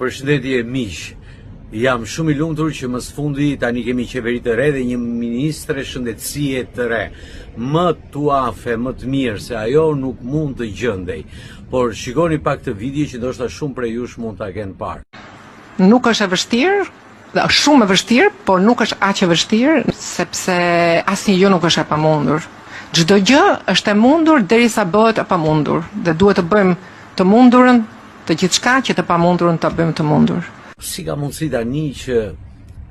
Përshëndetje miq. Jam shumë i lumtur që më së fundi tani kemi qeveri të re dhe një ministre shëndetësie të re. Më tuafe, më të mirë se ajo nuk mund të gjendej. Por shikoni pak të video që ndoshta shumë prej jush mund ta kenë parë. Nuk është e vështirë, është shumë e vështirë, por nuk është aq e vështirë, sepse asnjë gjë nuk është e pamundur. Çdo gjë është e mundur derisa bëhet e pamundur, dhe duhet të bëjmë të mundurën, të gjithçka që të pamundurën ta bëjmë të mundur. Si ka mundësi tani që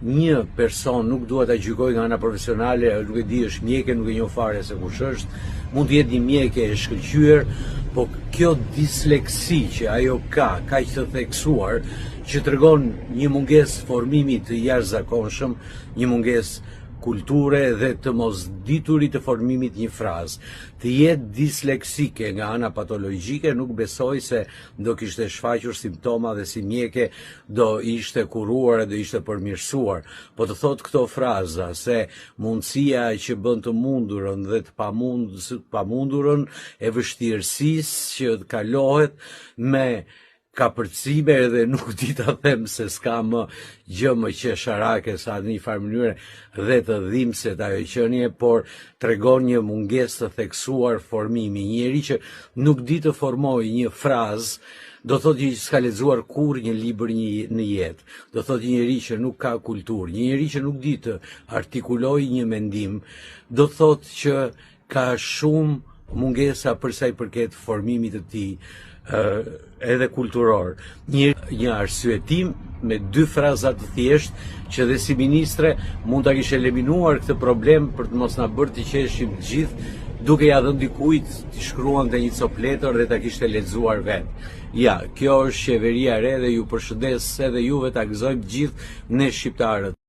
një person, nuk duhet ta gjykoj nga ana profesionale, nuk e di është mjeke, nuk e njoh fare se kush është, mund të jetë një mjeke e shkëlqyer, po kjo disleksi që ajo ka kaq të theksuar, që tregon një mungesë formimi të jashtëzakonshëm, një mungesë kulture dhe të mos diturit të formimit një frazë, të jetë disleksike nga ana patologjike, nuk besoj se do kishte shfaqur simptoma dhe si mjeke do ishte kuruar e do ishte përmirësuar. Po të thot këto fraza se mundësia që bën të mundurën dhe të pamundurën e vështirësisë që kalohet me ka përcime edhe nuk di ta them se s'ka më gjë më qesharake sa në një farë mënyrë dhe të dhimbëse ajo qenie, por tregon një mungesë të theksuar formimi. Njëri që nuk di të formojë një frazë, do thotë që s'ka lexuar kur një libër në jetë. Do thotë një njeri që nuk ka kulturë, një njeri që nuk di të artikulojë një mendim, do thotë që ka shumë mungesa për sa i përket formimit të tij, edhe kulturor. Një arsyetim me dy fraza të thjeshtë që dhe si ministre mund ta kishte eliminuar këtë problem për të mos na bërë të qeshim të gjithë, duke ja dhënë dikujt të shkruante një copë letër dhe ta kishte lexuar vetë. Ja, kjo është qeveria e re dhe ju përshëndes edhe juve ta gëzojmë gjithë ne shqiptarët.